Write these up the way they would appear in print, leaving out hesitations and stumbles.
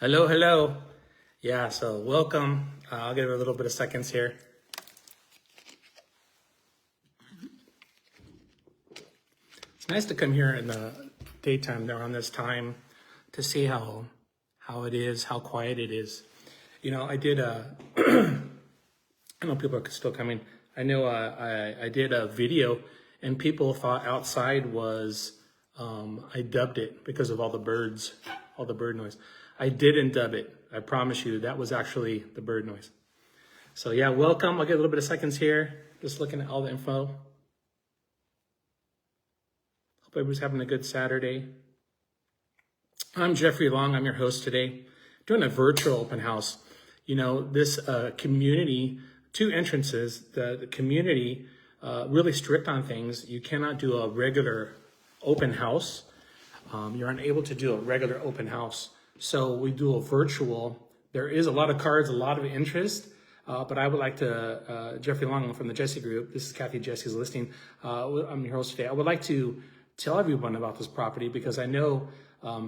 Hello, hello. Yeah, so welcome. I'll give it a little bit of seconds here. It's nice to come here in the daytime around this time to see how it is, how quiet it is. You know, I did I know people are still coming. I know I did a video and people thought outside was, I dubbed it because of all the birds, all the bird noise. I didn't dub it. I promise you that was actually the bird noise. So yeah, welcome. I'll get a little bit of seconds here. Just looking at all the info. Hope everybody's having a good Saturday. I'm Jeffrey Long. I'm your host today. Doing a virtual open house. You know, this community, 2 entrances, the community really strict on things. You cannot do a regular open house. You're unable to do a regular open house. So we do a virtual. There is a lot of cards, a lot of interest, but I would like to, Jeffrey Long from the Jesse Group, this is Kathy Jesse's listing. I'm your host today. I would like to tell everyone about this property because I know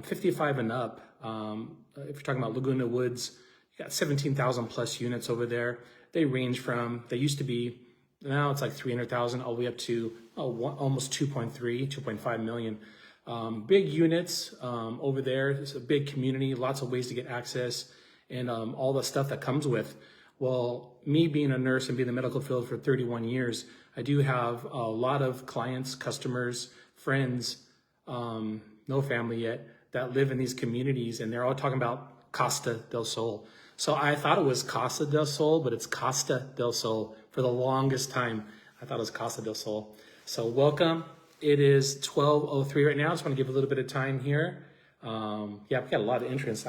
55 and up, if you're talking about Laguna Woods, you got 17,000 plus units over there. They range from, they used to be, now it's like 300,000 all the way up to almost 2.5 million. Big units over there. It's a big community, lots of ways to get access and all the stuff that comes with. Well, me being a nurse and being in the medical field for 31 years, I do have a lot of clients, customers, friends, no family yet, that live in these communities, and they're all talking about Costa del Sol. So I thought it was Costa del Sol, but it's Costa del Sol. For the longest time, I thought it was Costa del Sol. So welcome. It is 12:03 right now. I just want to give a little bit of time here. Yeah, we've got a lot of interest.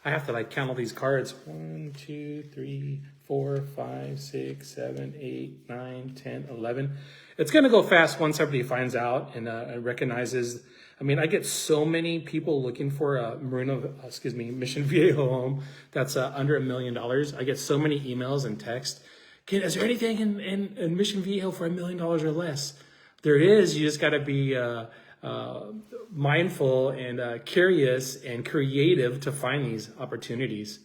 I have to like count all these cards. 1, 2, 3, 4, 5, 6, 7, 8, 9, 10, 11. It's going to go fast once everybody finds out and recognizes. I mean, I get so many people looking for a Mission Viejo home that's under $1 million. I get so many emails and texts. Is there anything in Mission Viejo for $1 million or less? There is. You just got to be mindful and curious and creative to find these opportunities.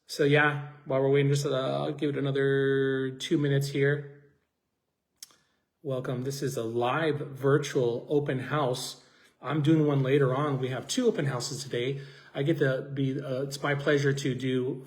So yeah, while we're waiting, just I'll give it another 2 minutes here. Welcome. This is a live virtual open house. I'm doing one later on. We have 2 open houses today. I get to be, it's my pleasure to do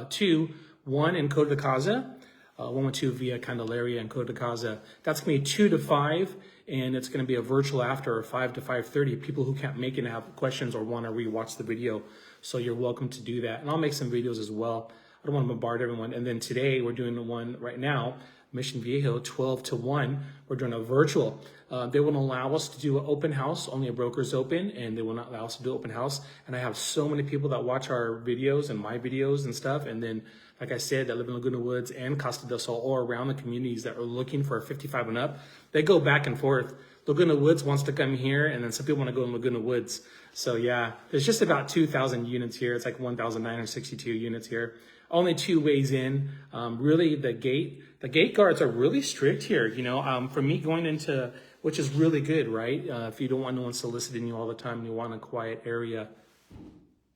2, one in Coto de Caza, 112 Via Candelaria and Coto de Caza. That's going to be 2 to 5, and it's going to be a virtual after 5 to 5:30. People who can't make it and have questions or want to rewatch the video. So you're welcome to do that. And I'll make some videos as well. I don't want to bombard everyone. And then today we're doing the one right now, Mission Viejo, 12 to 1. We're doing a virtual. They won't allow us to do an open house. Only a broker's open, and they will not allow us to do open house. And I have so many people that watch our videos and my videos and stuff. And then, like I said, that live in Laguna Woods and Costa del Sol or around the communities that are looking for a 55 and up. They go back and forth. Laguna Woods wants to come here, and then some people want to go in Laguna Woods. So yeah, there's just about 2,000 units here. It's like 1,962 units here. Only 2 ways in. Really, the gate guards are really strict here. You know, for me going into, which is really good, right? If you don't want no one soliciting you all the time, and you want a quiet area,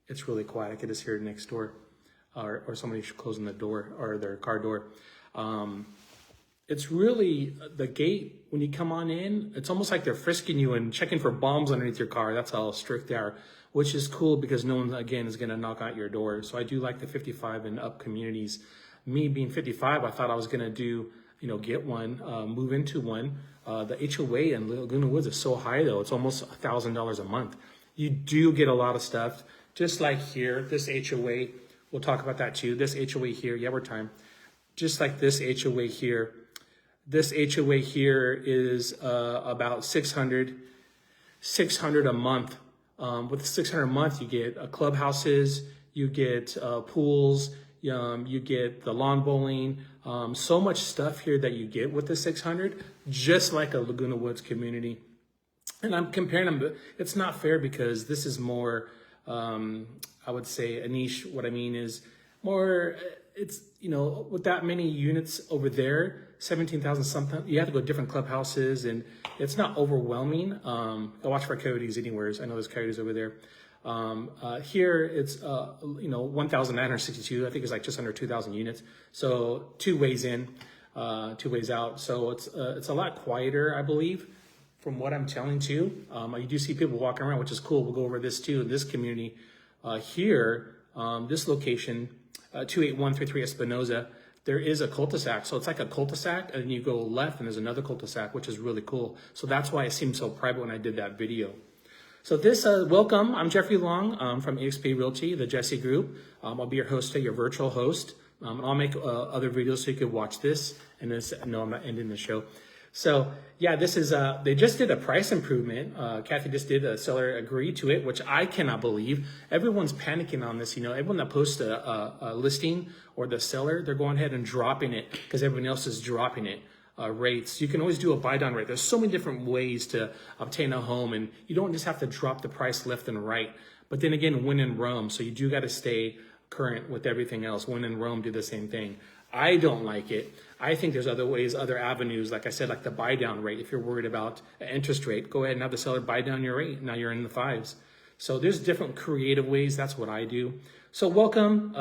it's really quiet. I could just hear it next door, or somebody closing the door or their car door. It's really the gate when you come on in. It's almost like they're frisking you and checking for bombs underneath your car. That's how strict they are, which is cool because no one again is going to knock out your door. So I do like the 55 and up communities. Me being 55, I thought I was going to do, get one, move into one. The HOA in Laguna Woods is so high though. It's almost $1,000 a month. You do get a lot of stuff, just like here, this HOA, we'll talk about that too. This HOA here, yeah, we're time. Just like this HOA here. This HOA here is about $600 a month. With $600 a month, you get clubhouses, you get pools, you get the lawn bowling, so much stuff here that you get with the $600, just like a Laguna Woods community. And I'm comparing them, but it's not fair because this is more, I would say, a niche. What I mean is more, it's, with that many units over there, 17,000 something, you have to go to different clubhouses and it's not overwhelming. Go watch for coyotes anywhere. I know there's coyotes over there. Here it's 1,962. I think it's like just under 2,000 units. So 2 ways in, 2 ways out. So it's a lot quieter, I believe, from what I'm telling too. You do see people walking around, which is cool. We'll go over this too in this community. Here, this location, 28133 Espinoza, there is a cul-de-sac. So it's like a cul-de-sac, and you go left and there's another cul-de-sac, which is really cool. So that's why it seemed so private when I did that video. So this, welcome, I'm Jeffrey Long from EXP Realty, the Jesse Group. I'll be your host today, your virtual host. And I'll make other videos so you could watch this. And this, no, I'm not ending the show. So yeah, this is, they just did a price improvement. Kathy just did, a seller agreed to it, which I cannot believe. Everyone's panicking on this, everyone that posts a listing or the seller, they're going ahead and dropping it because everyone else is dropping it. Rates. You can always do a buy down rate. There's so many different ways to obtain a home, and you don't just have to drop the price left and right. But then again, when in Rome, so you do got to stay current with everything else. When in Rome, do the same thing. I don't like it. I think there's other ways, other avenues, like I said, like the buy down rate. If you're worried about an interest rate, go ahead and have the seller buy down your rate. Now you're in the 5s. So there's different creative ways. That's what I do. So welcome.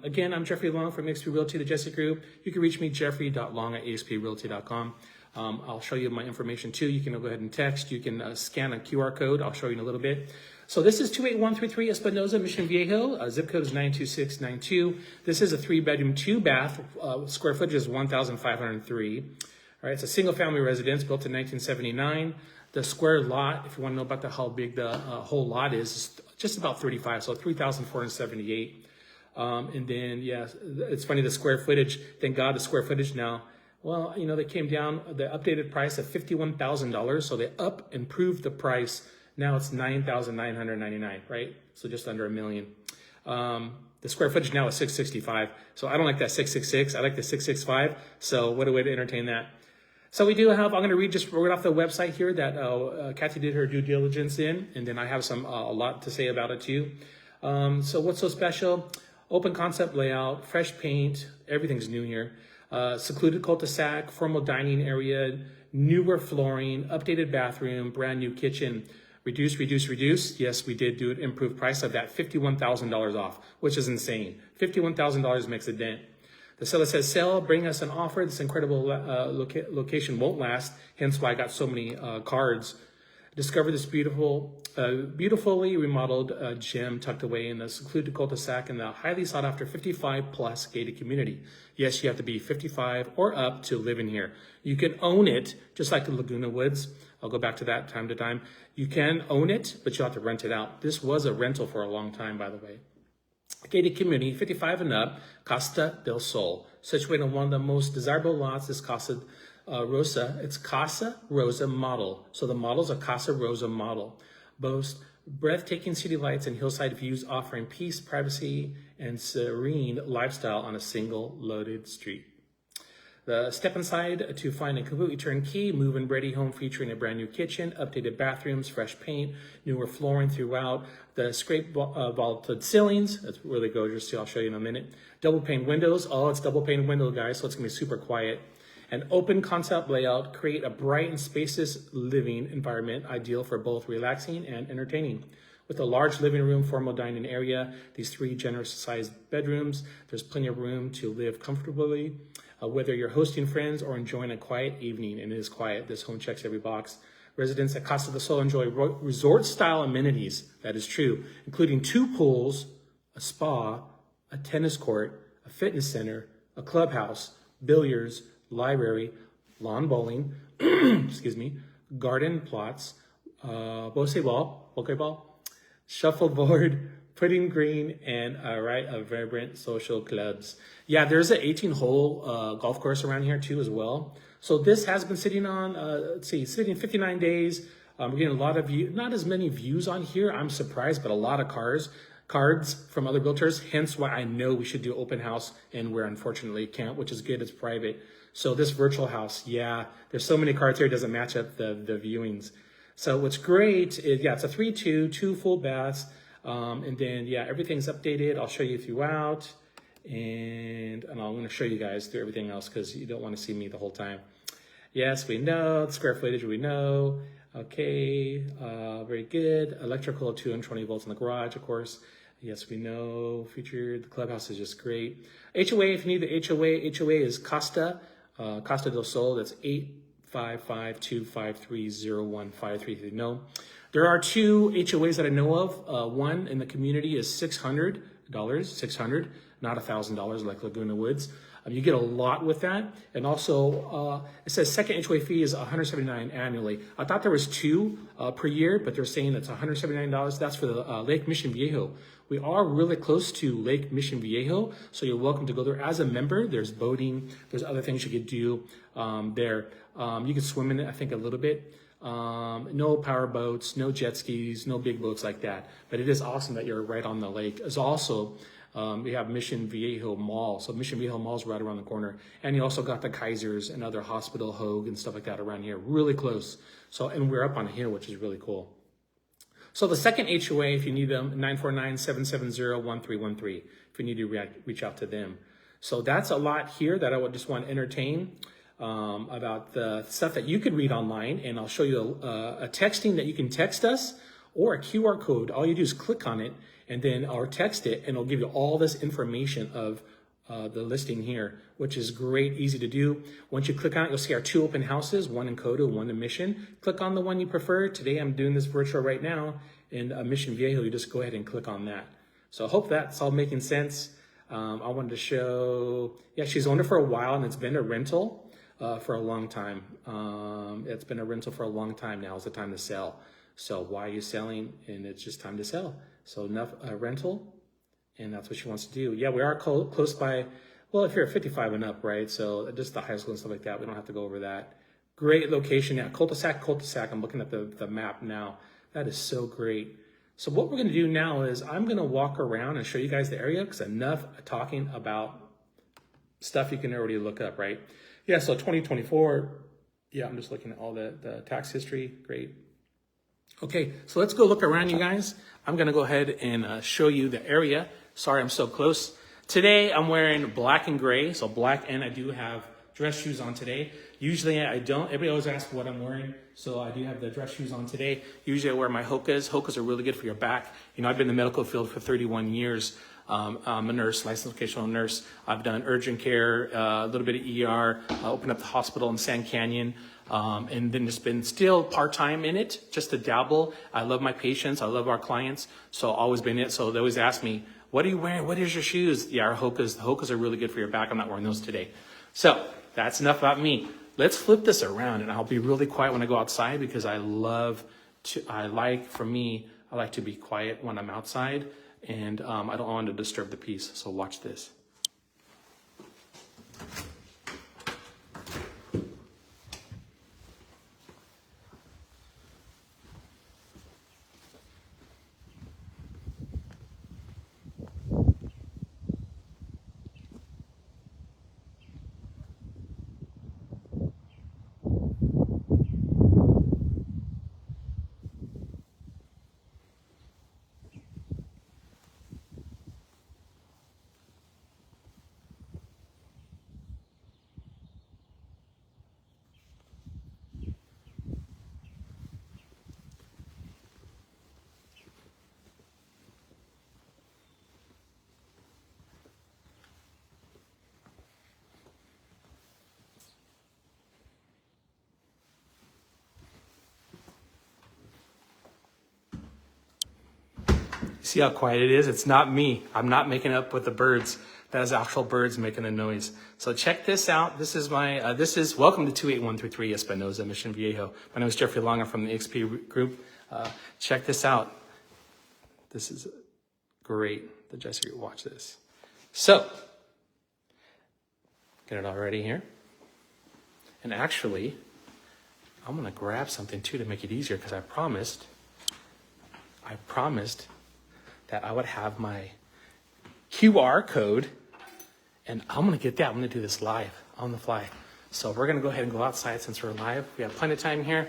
Again, I'm Jeffrey Long from EXP Realty, the Jesse Group. You can reach me, jeffrey.long@exprealty.com. I'll show you my information too. You can go ahead and text. You can scan a QR code. I'll show you in a little bit. So this is 28133 Espinoza, Mission Viejo. Zip code is 92692. This is a 3-bedroom, 2-bath. Square footage is 1,503. All right, it's a single-family residence built in 1979. The square lot, if you want to know about how big the whole lot is just about 35, so 3,478. And then, yeah, it's funny, the square footage, thank God the square footage now, well, they came down, the updated price of $51,000, so they improved the price. Now it's $9,999, right? So just under $1 million. The square footage now is 665. So I don't like that 666. I like the 665. So what a way to entertain that. So we do have, I'm going to read just right off the website here that Kathy did her due diligence in, and then I have a lot to say about it too. So what's so special? Open concept layout, fresh paint, everything's new here. Secluded cul-de-sac, formal dining area, newer flooring, updated bathroom, brand new kitchen. Reduce. Yes, we did do an improved price of that, $51,000 off, which is insane. $51,000 makes a dent. The seller says, sell, bring us an offer. This incredible location won't last, hence why I got so many cards. Discover this beautifully remodeled gem tucked away in the secluded cul-de-sac in the highly sought-after 55-plus gated community. Yes, you have to be 55 or up to live in here. You can own it, just like the Laguna Woods. I'll go back to that time to time. You can own it, but you have to rent it out. This was a rental for a long time, by the way. Gated community, 55 and up, Costa del Sol. Situated on one of the most desirable lots is Casa Rosa. It's Casa Rosa model. So the model's a Casa Rosa model. Boasts breathtaking city lights and hillside views offering peace, privacy, and serene lifestyle on a single loaded street. Step inside to find a completely turnkey, move-in ready home featuring a brand new kitchen, updated bathrooms, fresh paint, newer flooring throughout, the scrape vaulted ceilings. That's really gorgeous too. I'll show you in a minute. Double pane windows. Oh, it's double pane window, guys, so it's gonna be super quiet. An open concept layout, create a bright and spacious living environment ideal for both relaxing and entertaining. With a large living room, formal dining area, these 3 generous sized bedrooms, there's plenty of room to live comfortably. Whether you're hosting friends or enjoying a quiet evening, and it is quiet, this home checks every box. Residents at Costa del Sol enjoy resort-style amenities, that is true, including 2 pools, a spa, a tennis court, a fitness center, a clubhouse, billiards, library, lawn bowling, excuse me, garden plots, pokeball, shuffleboard, putting green, and a vibrant social clubs. Yeah, there's an 18-hole golf course around here too as well. So this has been sitting on, sitting 59 days. We're getting a lot of views, not as many views on here. I'm surprised, but a lot of cards from other realtors. Hence why I know we should do open house, and we're unfortunately can't, which is good. It's private. So this virtual house, yeah, there's so many cards here. It doesn't match up the viewings. So what's great is, yeah, it's a 3-2, 2 full baths. And then, yeah, everything's updated. I'll show you throughout, and I'm going to show you guys through everything else because you don't want to see me the whole time. Yes, we know. The square footage, we know. Okay, very good. Electrical, 220 volts in the garage, of course. Yes, we know. Featured. The clubhouse is just great. HOA, if you need the HOA is Costa del Sol. That's 855-253-0153. No. There are 2 HOAs that I know of. One in the community is $600, not $1,000 like Laguna Woods. You get a lot with that. And also, it says second HOA fee is $179 annually. I thought there was 2 per year, but they're saying it's $179. That's for the Lake Mission Viejo. We are really close to Lake Mission Viejo, so you're welcome to go there as a member. There's boating. There's other things you could do there. You can swim in it, I think, a little bit. No power boats, no jet skis, no big boats like that. But it is awesome that you're right on the lake. It's also, we have Mission Viejo Mall. So Mission Viejo Mall is right around the corner. And you also got the Kaisers and other hospital, Hogue and stuff like that around here. Really close. So, and we're up on a hill, which is really cool. So the second HOA, if you need them, 949-770-1313. If you need to reach out to them. So that's a lot here that I would just want to entertain about the stuff that you could read online. And I'll show you a texting that you can text us, or a QR code. All you do is click on it and then or text it, and it'll give you all this information of the listing here, which is great, easy to do. Once you click on it, you'll see our 2 open houses, one in Coda, one in Mission. Click on the one you prefer. Today I'm doing this virtual right now in Mission Viejo. You just go ahead and click on that. So I hope that's all making sense. I wanted to show, yeah, she's owned it for a while, and it's been a rental for a long time. It's been a rental for a long time now. It's the time to sell. So why are you selling? And it's just time to sell. So enough rental, and that's what she wants to do. Yeah, we are close by. Well, if you're 55 and up, right? So just the high school and stuff like that. We don't have to go over that. Great location. Yeah, cul-de-sac. I'm looking at the map now. That is so great. So what we're going to do now is I'm going to walk around and show you guys the area, because enough talking about stuff you can already look up, right? Yeah, so 2024. Yeah, I'm just looking at all the tax history. Great. Okay, so let's go look around, you guys. I'm going to go ahead and show you the area. Sorry, I'm so close. Today, I'm wearing black and gray, so black, and I do have dress shoes on today. Usually, I don't. Everybody always asks what I'm wearing, so I do have the dress shoes on today. Usually, I wear my Hokas. Hokas are really good for your back. You know, I've been in the medical field for 31 years. I'm a nurse, licensed vocational nurse. I've done urgent care, a little bit of ER, opened up the hospital in Sand Canyon. And then just been still part-time in it, just to dabble. I love my patients. I love our clients. So always been it. So they always ask me, what are you wearing? What is your shoes? Yeah, our Hokas. The Hokas are really good for your back. I'm not wearing those today. So that's enough about me. Let's flip this around, and I'll be really quiet when I go outside, because I like to be quiet when I'm outside, and I don't want to disturb the peace. So watch this. See how quiet it is? It's not me. I'm not making up with the birds. That is actual birds making a noise. So check this out. This is my, welcome to 28133 Espinoza, Mission Viejo. My name is Jeffrey Long. I'm from the XP group. Check this out. This is great. The Jesse, watch this. So, get it all ready here. And actually, I'm going to grab something too to make it easier, because I promised that I would have my QR code, and I'm going to get that. I'm going to do this live on the fly. So we're going to go ahead and go outside since we're live. We have plenty of time here.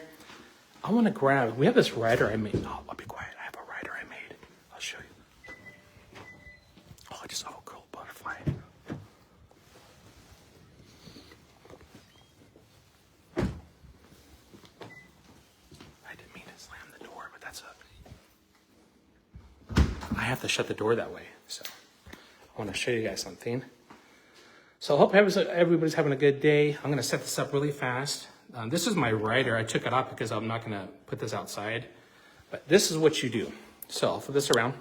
I want to grab, we have this rider I made. Oh, I'll be quiet. I have a rider I made. I'll show you. Oh, I just saw a cool butterfly. I have to shut the door that way. So I want to show you guys something. So I hope everybody's having a good day. I'm going to set this up really fast. This is my rider. I took it off because I'm not going to put this outside. But this is what you do. So I'll flip this around.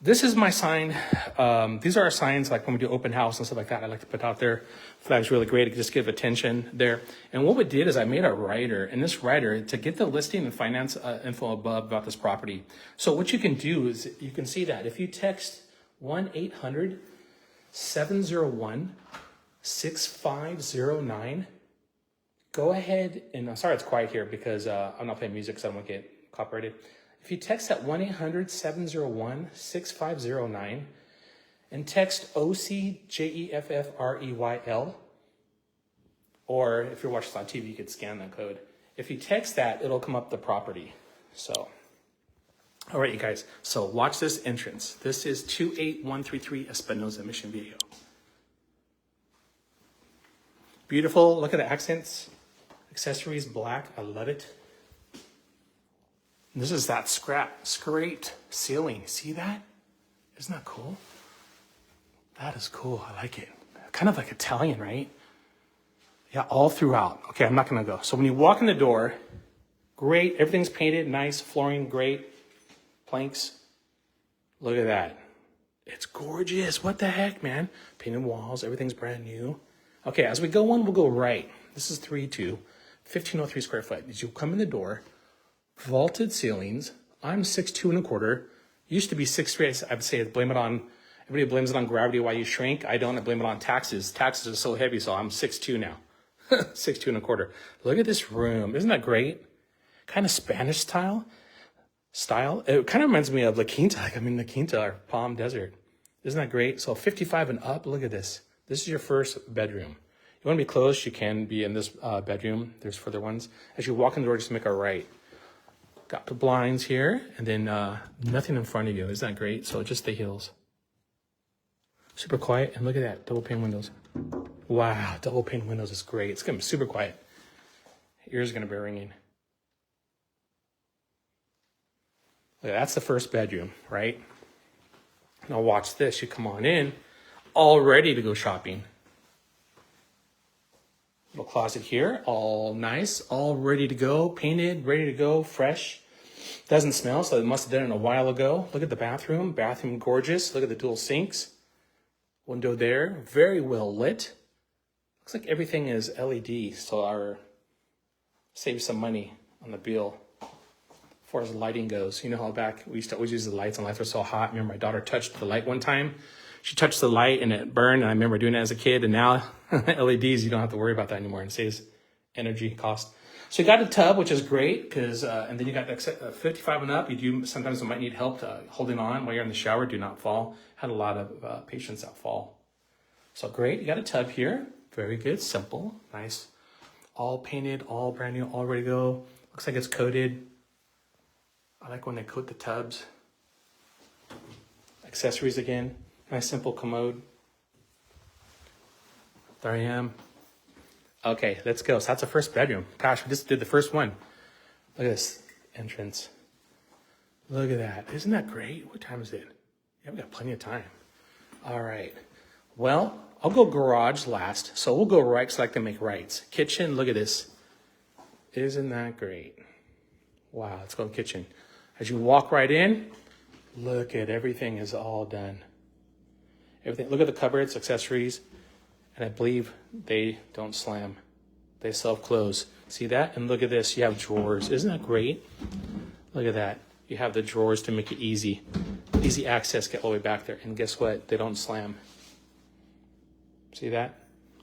This is my sign. These are our signs, like when we do open house and stuff like that. I like to put out there. Flag's really great to just give attention there. And what we did is I made a rider, and this rider to get the listing and finance info above about this property. So what you can do is you can see that if you text 1-800-701-6509, go ahead and I'm sorry it's quiet here because I'm not playing music, so I don't want to get copyrighted. If you text that 1-800-701-6509 and text OCJEFFREYL, or if you're watching this on TV, you could scan that code. If you text that, it'll come up the property. So, all right, you guys. So watch this entrance. This is 28133 Espinoza, Mission Viejo. Beautiful. Look at the accents. Accessories, black. I love it. This is that scraped ceiling. See that? Isn't that cool? That is cool. I like it. Kind of like Italian, right? Yeah, all throughout. Okay, I'm not going to go. So when you walk in the door, great. Everything's painted, nice. Flooring, great. Planks. Look at that. It's gorgeous. What the heck, man? Painted walls. Everything's brand new. Okay, as we go on, we'll go right. This is 1,503 square foot. As you come in the door, vaulted ceilings. I'm 6'2.25". Used to be 6'3". I would say blame it on, everybody blames it on gravity why you shrink. I don't. I blame it on taxes. Taxes are so heavy, so I'm 6'2" now. 6'2.25". Look at this room. Isn't that great? Kind of Spanish style. It kind of reminds me of La Quinta. Like I'm in La Quinta or Palm Desert. Isn't that great? So 55 and up. Look at this. This is your first bedroom. You want to be close, you can be in this bedroom. There's further ones. As you walk in the door, just make a right. Got the blinds here, and then nothing in front of you. Isn't that great? So just the hills. Super quiet, and look at that, double pane windows. Wow, double pane windows is great. It's gonna be super quiet. Ears gonna be ringing. Look, that's the first bedroom, right? Now watch this. You come on in, all ready to go shopping. Little closet here, all nice, all ready to go, painted, ready to go, fresh. Doesn't smell, so it must have done it a while ago. Look at the bathroom. Bathroom gorgeous. Look at the dual sinks. Window there, very well lit. Looks like everything is LED, so our save some money on the bill as far as lighting goes. You know how back we used to always use the lights, and lights were so hot. I remember my daughter touched the light one time. She touched the light and it burned, and I remember doing it as a kid, and now LEDs, you don't have to worry about that anymore, and it saves energy cost. So you got a tub, which is great, because and then you got the 55 and up. You do sometimes might need help holding on while you're in the shower. Do not fall. Had a lot of patients that fall. So great. You got a tub here. Very good. Simple. Nice. All painted, all brand new, all ready to go. Looks like it's coated. I like when they coat the tubs. Accessories again. Nice simple commode. There I am. Okay, let's go. So that's the first bedroom. Gosh, we just did the first one. Look at this entrance. Look at that. Isn't that great? What time is it? Yeah, we got plenty of time. All right. Well, I'll go garage last. So we'll go right because I like to make rights. Kitchen, look at this. Isn't that great? Wow, let's go kitchen. As you walk right in, look at everything is all done. Everything. Look at the cupboards, accessories. And I believe they don't slam. They self-close. See that? And look at this. You have drawers. Isn't that great? Look at that. You have the drawers to make it easy. Easy access, get all the way back there. And guess what? They don't slam. See that?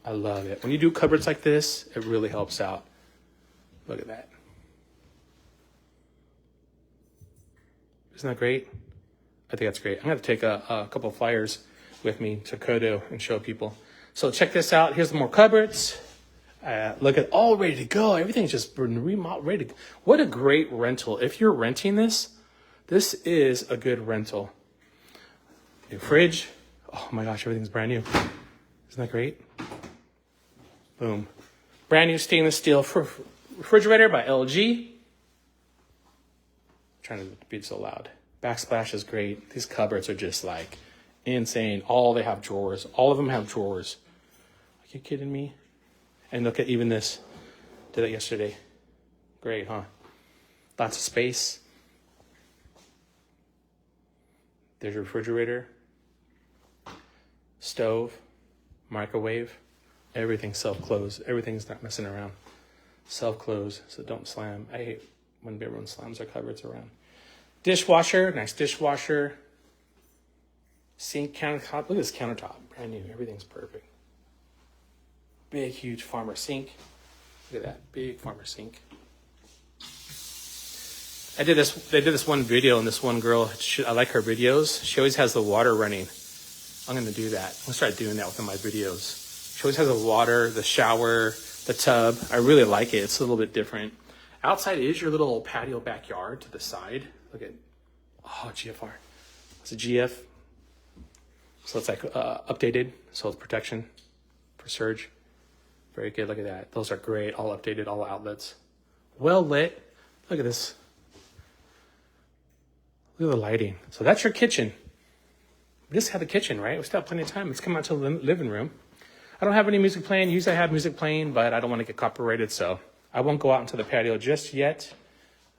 I love it. When you do cupboards like this, it really helps out. Look at that. Isn't that great? I think that's great. I'm going to take a couple of flyers with me to Kodo and show people. So check this out. Here's the more cupboards. Look at all ready to go. Everything's just remodeled, ready to go. What a great rental. If you're renting this, this is a good rental. New fridge. Oh my gosh, everything's brand new. Isn't that great? Boom. Brand new stainless steel refrigerator by LG. I'm trying to be so loud. Backsplash is great. These cupboards are just like insane. They have drawers. All of them have drawers. Are you kidding me? And look at even this. Did that yesterday. Great, huh? Lots of space. There's your refrigerator, stove, microwave. Everything's self-close. Everything's not messing around. Self-close, so don't slam. I hate when everyone slams their cupboards around. Dishwasher, nice dishwasher. Sink, countertop. Look at this countertop, brand new. Everything's perfect. Big, huge farmer sink. Look at that, big farmer sink. They did this one video, and this one girl, I like her videos. She always has the water running. I'm going to do that. I'm going to start doing that within my videos. She always has the water, the shower, the tub. I really like it. It's a little bit different. Outside is your little patio backyard to the side. Look at, GFR. It's a GF. So it's like updated. So it's protection for surge. Very good. Look at that. Those are great. All updated, all outlets. Well lit. Look at this. Look at the lighting. So that's your kitchen. We just had the kitchen, right? We still have plenty of time. Let's come out to the living room. I don't have any music playing. Usually I have music playing, but I don't want to get copyrighted, so I won't go out into the patio just yet.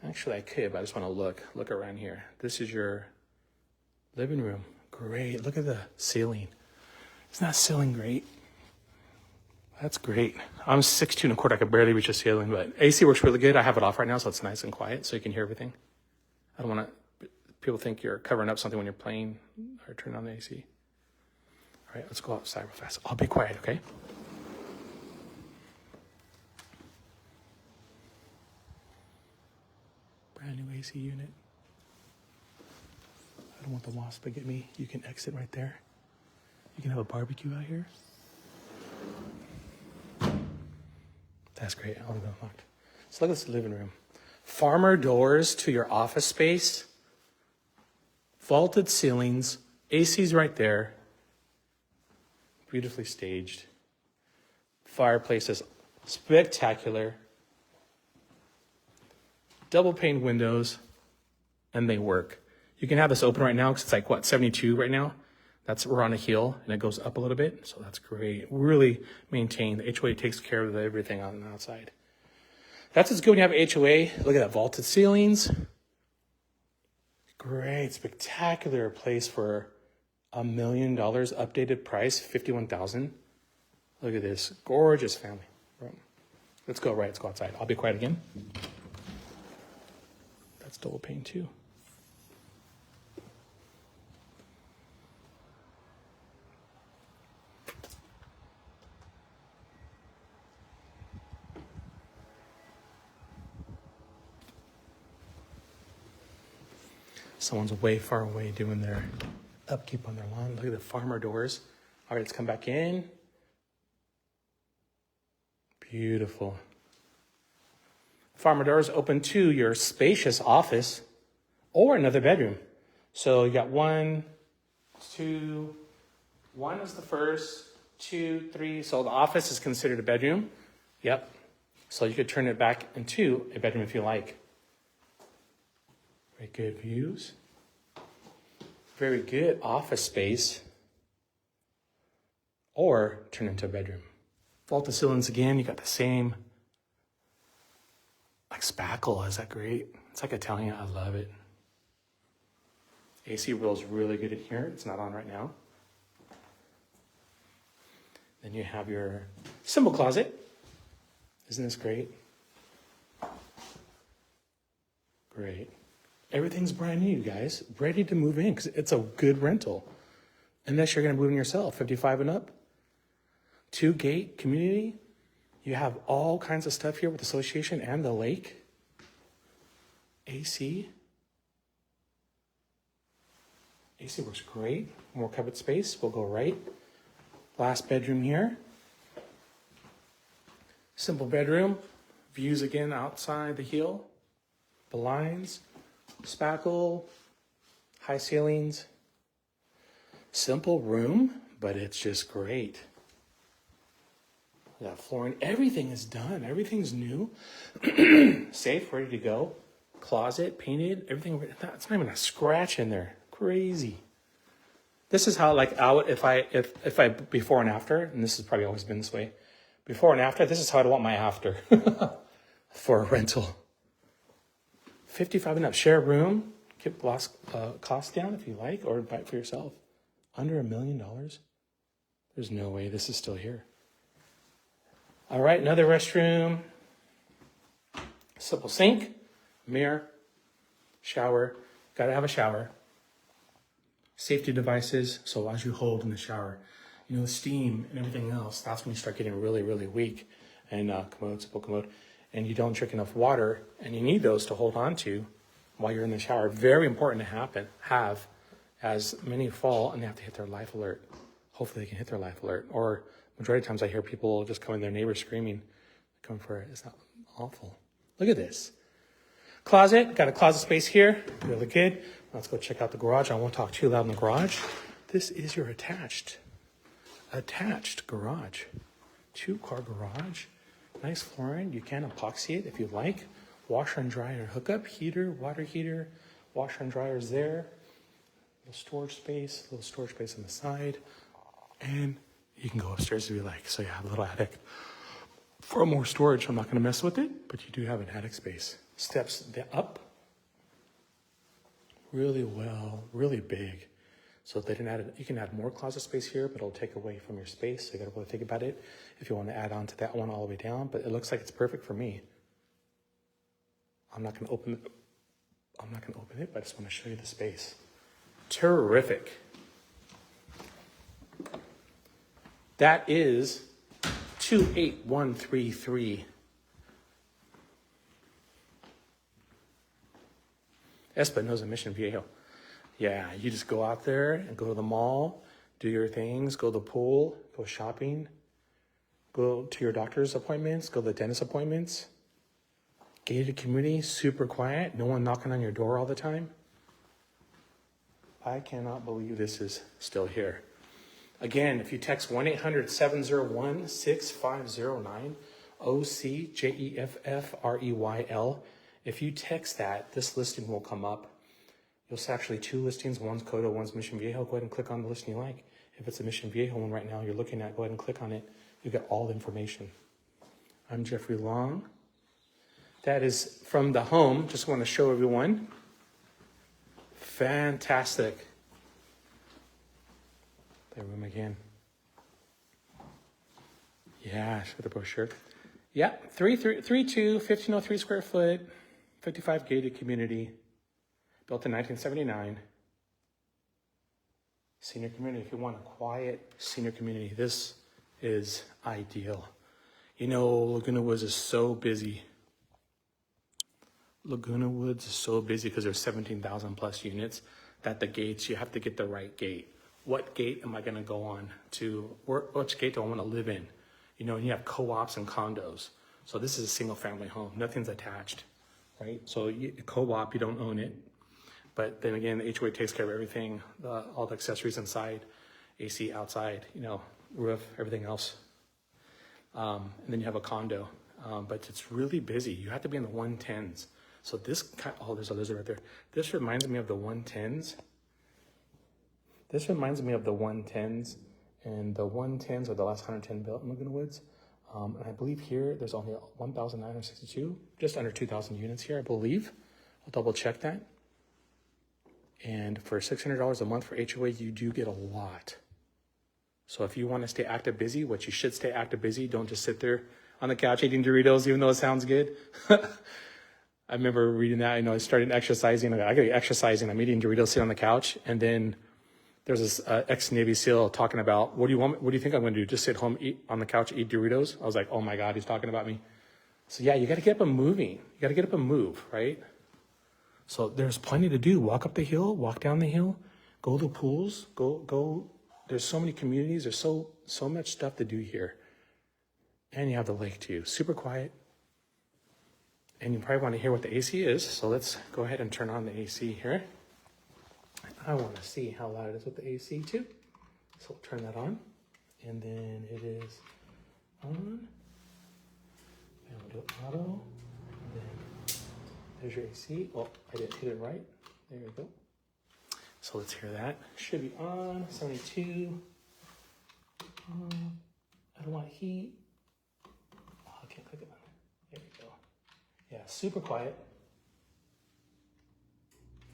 Actually, I could, but I just want to look around here. This is your living room. Great. Look at the ceiling. Isn't that ceiling great? That's great. I'm 6'2" and a quarter. I could barely reach the ceiling, but AC works really good. I have it off right now, so it's nice and quiet, so you can hear everything. I don't want to... People think you're covering up something when you're playing or turning on the AC. All right, let's go outside real fast. I'll be quiet, okay? Brand new AC unit. I don't want the wasp to get me. You can exit right there. You can have a barbecue out here. That's great. I'll go unlocked. So look at this living room. Farmer doors to your office space. Vaulted ceilings, AC's right there. Beautifully staged. Fireplace is spectacular. Double pane windows, and they work. You can have this open right now because it's like, 72 right now? We're on a hill, and it goes up a little bit, so that's great. Really maintained. The HOA takes care of everything on the outside. That's what's good when you have HOA. Look at that, vaulted ceilings. Great, spectacular place for $1 million updated price, $51,000. Look at this gorgeous family room. Let's go outside. I'll be quiet again. That's double pane too. Someone's way far away doing their upkeep on their lawn. Look at the farmer doors. All right, let's come back in. Beautiful. Farmer doors open to your spacious office or another bedroom. So you got 1, 2, 1 is the first, 2, 3. So the office is considered a bedroom. Yep. So you could turn it back into a bedroom if you like. Very good views. Very good office space. Or turn into a bedroom. Vaulted ceilings again. You got the same like spackle. Is that great? It's like Italian. I love it. AC rolls really good in here. It's not on right now. Then you have your symbol closet. Isn't this great? Great. Everything's brand new, guys. Ready to move in because it's a good rental. Unless you're going to move in yourself, 55 and up. 2-gate community. You have all kinds of stuff here with the association and the lake. AC. AC works great. More cupboard space. We'll go right. Last bedroom here. Simple bedroom. Views again outside the hill. Blinds. Spackle. High ceilings. Simple room, but it's just great. We got flooring. Everything is done. Everything's new. Safe, ready to go. closet painted, everything. It's not even a scratch in there. Crazy. This is how, like, if I before and after, and this has probably always been this way, before and after, this is how I'd want my after for a rental. 55 and up, share a room, keep costs down if you like, or buy it for yourself. Under $1 million? There's no way this is still here. All right, another restroom. Simple sink, mirror, shower. Gotta have a shower. Safety devices, so as you hold in the shower, the steam and everything else, that's when you start getting really, really weak. And commode, simple commode. And you don't drink enough water, and you need those to hold on to while you're in the shower. Very important to have, as many fall and they have to hit their life alert. Hopefully they can hit their life alert. Or majority of times I hear people just come in, their neighbors screaming, coming for it. It's not awful. Look at this. Closet, got a closet space here. Really good. Let's go check out the garage. I won't talk too loud in the garage. This is your attached garage. 2-car garage. Nice flooring. You can epoxy it if you like. Washer and dryer hookup, heater, water heater. Washer and dryer is there. Little storage space on the side. And you can go upstairs if you like. So you have a little attic. For more storage, I'm not going to mess with it, but you do have an attic space. Steps up. Really well, really big. So they didn't add it. You can add more closet space here, but it'll take away from your space. So you got to really think about it if you want to add on to that one all the way down. But it looks like it's perfect for me. I'm not going to open it, but I just want to show you the space. Terrific. That is 28133. Espinoza, Mission Viejo. Yeah, you just go out there and go to the mall, do your things, go to the pool, go shopping, go to your doctor's appointments, go to the dentist appointments. Gated community, super quiet, no one knocking on your door all the time. I cannot believe this is still here. Again, if you text 1-800-701-6509, OCJEFFREYL, if you text that, this listing will come up. You'll see actually 2 listings. One's Coda, one's Mission Viejo. Go ahead and click on the listing you like. If it's a Mission Viejo one right now you're looking at, go ahead and click on it. You get all the information. I'm Jeffrey Long. That is from the home. Just want to show everyone. Fantastic. The room again. Yeah, show the brochure. Yeah, 332, 1503 square foot, 55 gated community, built in 1979. Senior community. If you want a quiet senior community, this is ideal. Laguna Woods is so busy. Laguna Woods is so busy because there's 17,000 plus units that the gates, you have to get the right gate. What gate am I going to go on to, which gate do I want to live in? And you have co-ops and condos. So this is a single family home. Nothing's attached, right? So co-op, you don't own it. But then again, the HOA takes care of everything, all the accessories inside, AC outside, roof, everything else. And then you have a condo. But it's really busy. You have to be in the 110s. So there's a lizard right there. This reminds me of the 110s. And the 110s are the last 110 built in Laguna Woods. And I believe here there's only 1,962, just under 2,000 units here, I believe. I'll double check that. And for $600 a month for HOA, you do get a lot. So if you want to stay active busy, which you should stay active busy, don't just sit there on the couch eating Doritos, even though it sounds good. I remember reading that, I started exercising. I got to be exercising. I'm eating Doritos, sitting on the couch. And then there's this ex-Navy SEAL talking about, what do you think I'm going to do? Just sit home, eat on the couch, eat Doritos? I was like, oh my God, he's talking about me. So yeah, you got to get up and moving. You got to get up and move, right? So there's plenty to do. Walk up the hill, walk down the hill, go to the pools, go. There's so many communities. There's so much stuff to do here. And you have the lake too. Super quiet. And you probably want to hear what the AC is. So let's go ahead and turn on the AC here. I want to see how loud it is with the AC too. So we'll turn that on. And then it is on. And we'll do auto. And then There's your AC. Oh, I didn't hit it right. There you go. So let's hear that. Should be on, 72. I don't want heat. Oh, I can't click it on there. There we go. Yeah, super quiet.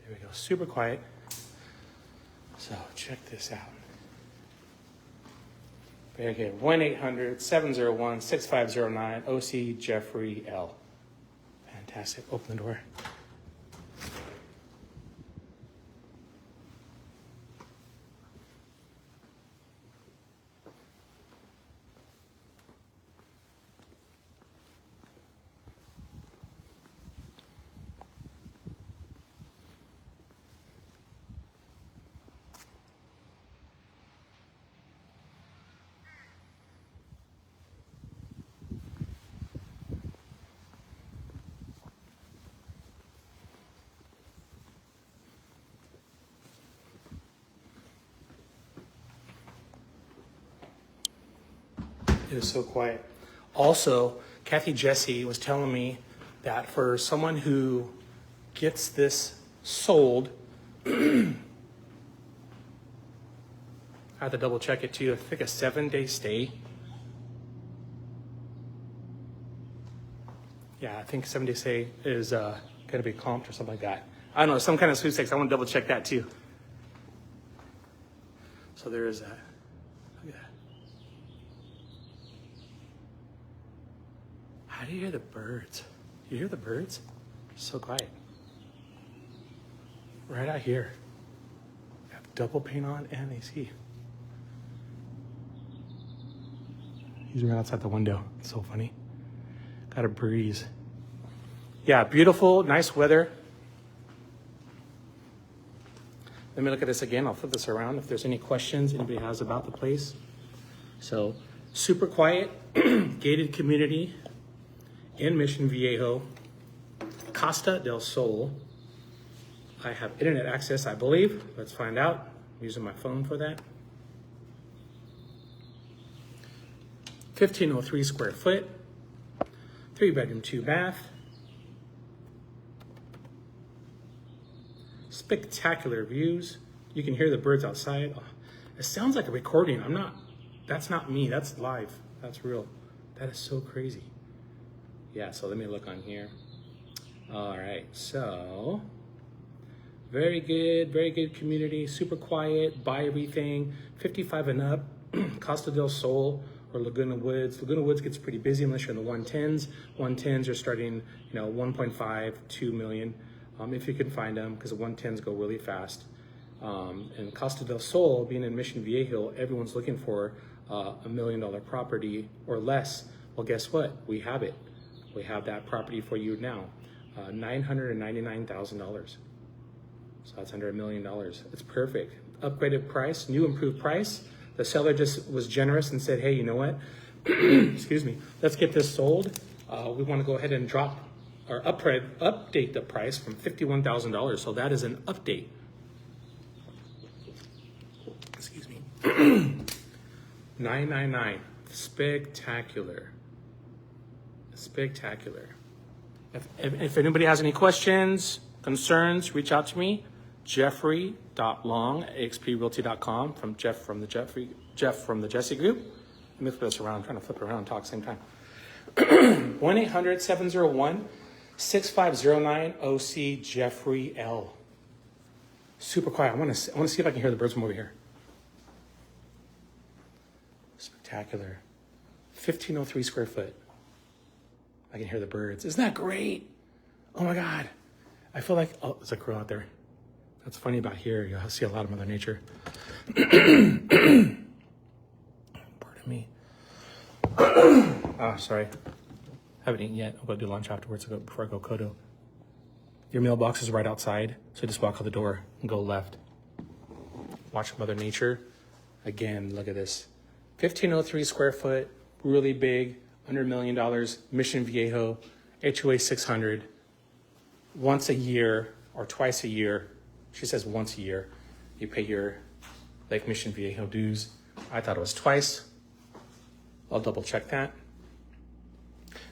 There we go, super quiet. So check this out. Very good. 1-800-701-6509, OC Jeffrey L. Fantastic. Open the door. It is so quiet. Also, Kathy Jesse was telling me that for someone who gets this sold, I have to double check it too. I think a 7-day stay. Yeah, I think 7-day stay is going to be comped or something like that. I don't know, some kind of sweepstakes. I want to double check that too. So there is that. Look at that. How do you hear the birds? Do you hear the birds? So quiet. Right out here. I have double pane on and AC. He's right outside the window. It's so funny. Got a breeze. Yeah, beautiful, nice weather. Let me look at this again. I'll flip this around if there's any questions anybody has about the place. So, super quiet, gated community in Mission Viejo, Costa del Sol. I have internet access, I believe. Let's find out. I'm using my phone for that. 1,503 square foot, 3-bedroom, 2-bath. Spectacular views. You can hear the birds outside. Oh, it sounds like a recording. That's not me. That's live. That's real. That is so crazy. Yeah, so let me look on here. All right, so very good community, super quiet, buy everything, 55 and up, Costa del Sol or Laguna Woods. Laguna Woods gets pretty busy unless you're in the 110s. 110s are starting, 1.5, 2 million, if you can find them, because the 110s go really fast. And Costa del Sol, being in Mission Viejo, everyone's looking for $1 million property or less. Well, guess what? We have it. We have that property for you now, $999,000. So that's under $1 million. It's perfect. Upgraded price, new improved price. The seller just was generous and said, hey, you know what? Excuse me. Let's get this sold. We want to go ahead and drop or update the price from $51,000. So that is an update. Excuse me. 999. Spectacular. Spectacular. If anybody has any questions, concerns, reach out to me. Jeffrey.long@exprealty.com from Jeff from the Jesse Group. Let me flip this around. I'm trying to flip it around and talk at the same time. 1-800-701-6509 OC Jeffrey L. Super quiet. I want to see if I can hear the birds from over here. Spectacular. 1,503 square foot. I can hear the birds. Isn't that great? Oh my God. I feel like, oh, there's a crow out there. That's funny about here. You'll see a lot of Mother Nature. Pardon me. Oh, sorry. Haven't eaten yet. I'll go do lunch afterwards before I go Kodo. Your mailbox is right outside, so just walk out the door and go left. Watch Mother Nature. Again, look at this. 1,503 square foot, really big, under $1 million, Mission Viejo, HOA 600. Once a year or twice a year, she says once a year, you pay your Lake Mission Viejo dues. I thought it was twice. I'll double check that.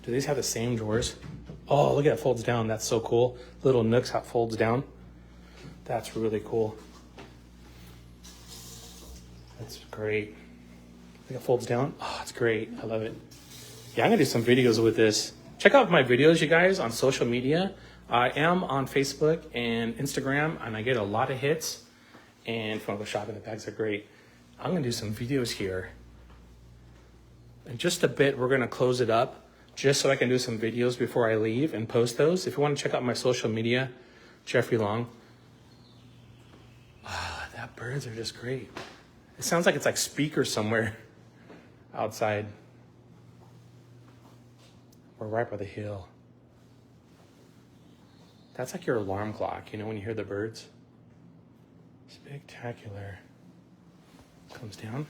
Do these have the same drawers? Oh, look at it, folds down. That's so cool. Little nooks, how it folds down. That's really cool. That's great. Look, it folds down. Oh, it's great. I love it. Yeah, I'm gonna do some videos with this. Check out my videos, you guys, on social media. I am on Facebook and Instagram, and I get a lot of hits. And if you want to go shopping, the bags are great. I'm gonna do some videos here. In just a bit, we're gonna close it up just so I can do some videos before I leave and post those. If you want to check out my social media, Jeffrey Long. Ah, that birds are just great. It sounds like it's like speakers somewhere outside. We're right by the hill. That's like your alarm clock, you know, when you hear the birds. Spectacular. Comes down.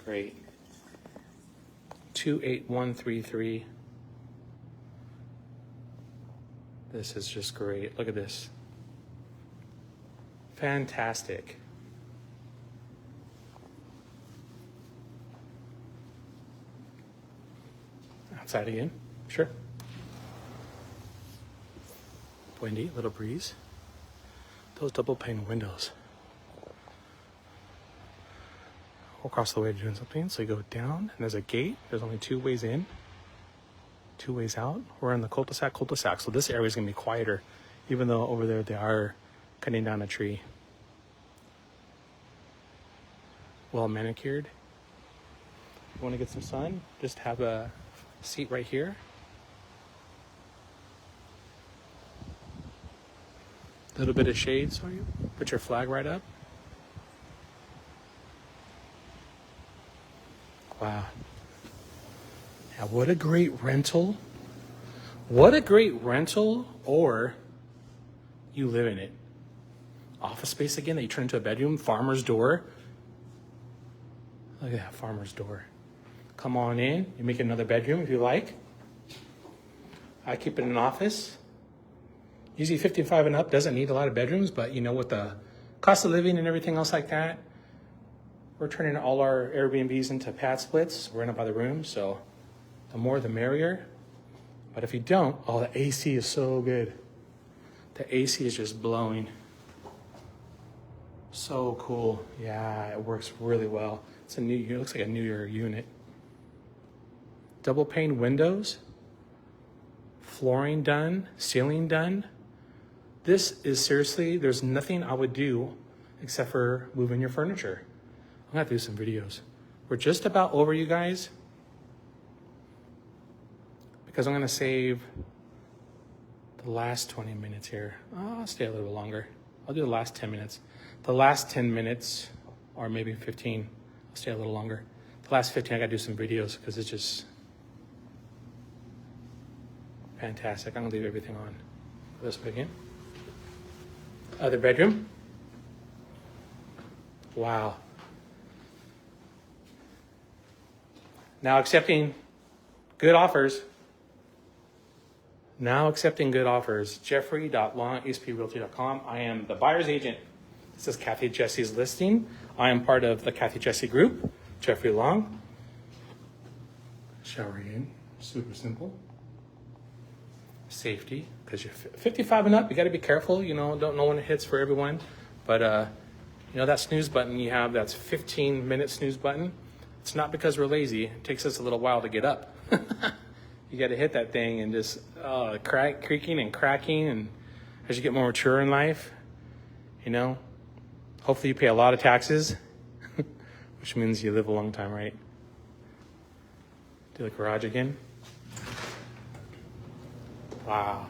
Great. 28133. This is just great. Look at this. Fantastic. Outside again. Sure. Windy, little breeze. Those double pane windows. We'll cross the way to doing something. So you go down, and there's a gate. There's only 2 ways in, 2 ways out. We're in the cul-de-sac. So this area is going to be quieter, even though over there they are cutting down a tree. Well manicured. You want to get some sun? Just have a seat right here. A little bit of shade, so you put your flag right up. Wow. Yeah, what a great rental. What a great rental, or you live in it. Office space again that you turn into a bedroom. Farmer's door. Look at that farmer's door. Come on in. You make another bedroom if you like. I keep it in an office. Usually 55 and up doesn't need a lot of bedrooms, but you know, with the cost of living and everything else like that, we're turning all our Airbnbs into pad splits. We're in it by the room, so the more the merrier. But if you don't, oh, the AC is so good. The AC is just blowing. So cool. Yeah, it works really well. It's a new, it looks like a newer unit. Double pane windows, flooring done, ceiling done. This is seriously, there's nothing I would do except for moving your furniture. I'm gonna have to do some videos. We're just about over, you guys, because I'm gonna save the last 20 minutes here. I'll stay a little bit longer. I'll do the last 10 minutes. The last 10 minutes, or maybe 15, I'll stay a little longer. The last 15, I gotta do some videos because it's just fantastic. I'm gonna leave everything on. This way again. Other bedroom. Wow. Now accepting good offers. Jeffrey.long@realty.com. I am the buyer's agent. This is Kathy Jesse's listing. I am part of the Kathy Jesse group. Jeffrey Long. Showering in. Super simple. Safety, because you're 55 and up, you got to be careful. You know, don't know when it hits for everyone. But, you know, that snooze button you have, that's 15-minute snooze button. It's not because we're lazy. It takes us a little while to get up. You got to hit that thing and just creaking and cracking. And as you get more mature in life, you know, hopefully you pay a lot of taxes, which means you live a long time, right? Do the garage again. Wow.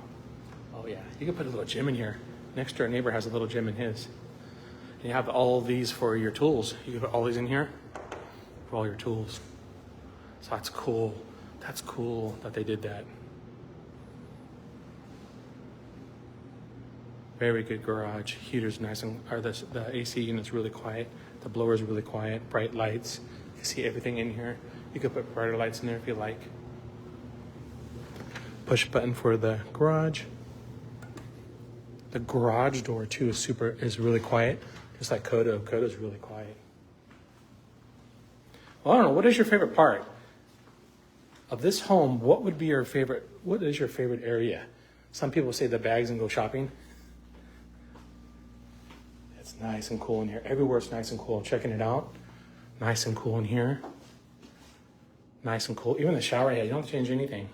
Oh yeah, you can put a little gym in here. Next door neighbor has a little gym in his. And you have all these for your tools. You can put all these in here for all your tools. So that's cool. That's cool that they did that. Very good garage. Heater's nice, and the AC unit's really quiet. The blower's really quiet. Bright lights. You can see everything in here. You could put brighter lights in there if you like. Push button for the garage. The garage door too is really quiet, just like Coda. Coda's really quiet. Well, I don't know. What is your favorite part of this home? What would be your favorite? What is your favorite area? Some people say the bags and go shopping. It's nice and cool in here. Everywhere it's nice and cool. I'm checking it out. Nice and cool in here. Nice and cool. Even the shower head, you don't have to change anything.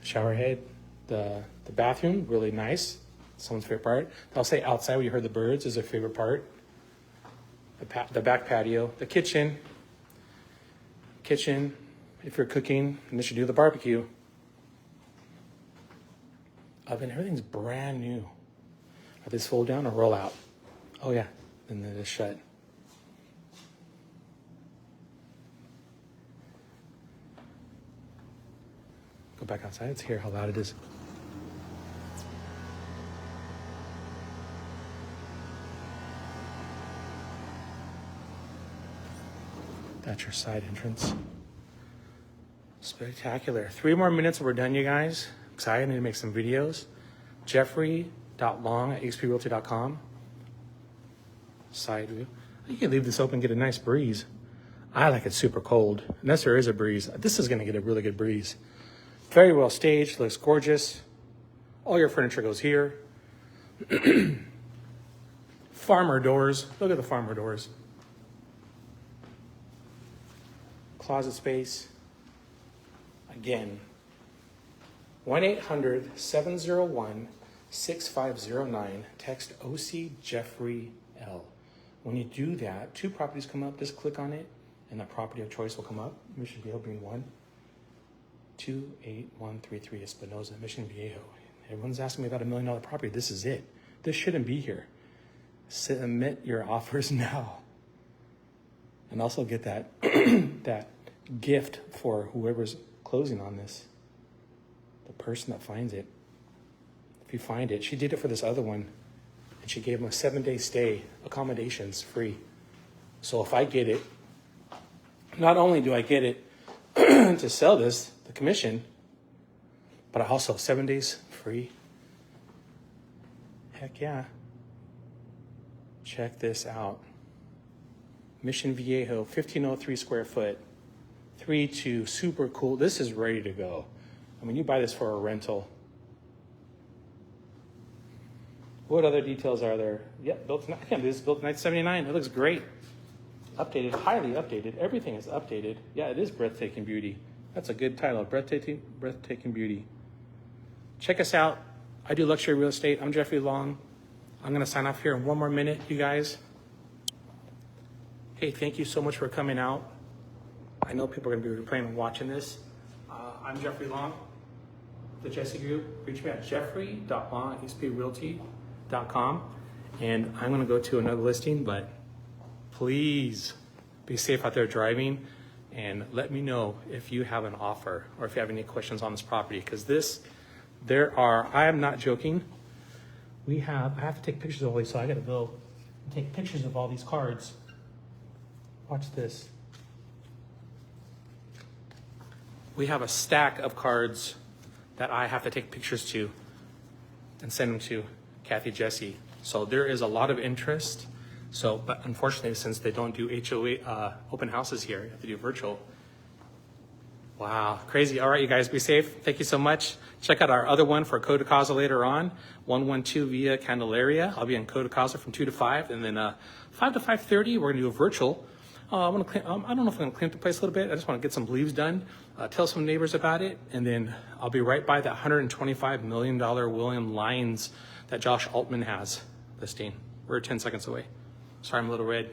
Shower head, the bathroom, really nice. Someone's favorite part. I'll say outside where you heard the birds is their favorite part. The back patio, the kitchen. Kitchen, if you're cooking, unless you do the barbecue. Oven, everything's brand new. Are these fold down or roll out? Oh yeah, then they're just shut. Go back outside, let's hear how loud it is. That's your side entrance. Spectacular. 3 more minutes and we're done, you guys. Excited, I need to make some videos. Jeffrey.long@exprealty.com. Side view. You can leave this open, get a nice breeze. I like it super cold, unless there is a breeze. This is gonna get a really good breeze. Very well staged, looks gorgeous. All your furniture goes here. Farmer doors, look at the farmer doors. Closet space. Again, 1-800-701-6509. Text OC Jeffrey L. When you do that, 2 properties come up. Just click on it, and the property of choice will come up. Mission Viejo being 1. 28133 Espinoza, Mission Viejo. Everyone's asking me about $1 million property. This is it. This shouldn't be here. Submit your offers now, and also get that that gift for whoever's closing on this. The person that finds it. If you find it, she did it for this other one, and she gave him a 7-day stay, accommodations free. So if I get it, not only do I get it to sell this, the commission, but I also 7 days free. Heck yeah. Check this out. Mission Viejo, 1503 square foot. 3-2, super cool. This is ready to go. I mean, you buy this for a rental. What other details are there? Yeah, built. I can't believe this is built in 1979. It looks great. Updated, highly updated. Everything is updated. Yeah, it is breathtaking beauty. That's a good title, breathtaking beauty. Check us out. I do luxury real estate. I'm Jeffrey Long. I'm gonna sign off here in 1 more minute, you guys. Hey, thank you so much for coming out. I know people are gonna be replaying and watching this. I'm Jeffrey Long, the Jesse Group. Reach me at jeffrey.long@exprealty.com. And I'm gonna go to another listing, but please be safe out there driving, and let me know if you have an offer or if you have any questions on this property, because I am not joking. I have to take pictures of all these, so I gotta go and take pictures of all these cards. Watch this. We have a stack of cards that I have to take pictures to and send them to Kathy Jesse. So there is a lot of interest. So, but unfortunately, since they don't do HOA open houses here, you have to do virtual. Wow, crazy. All right, you guys, be safe. Thank you so much. Check out our other one for Coda Casa later on, 112 Via Candelaria. I'll be in Coda Casa from 2 to 5, and then 5 to 5:30, we're gonna do a virtual. I don't know if I'm gonna clean up the place a little bit. I just wanna get some leaves done, tell some neighbors about it, and then I'll be right by that $125 million William Lyons that Josh Altman has listing. We're 10 seconds away. Sorry, I'm a little red.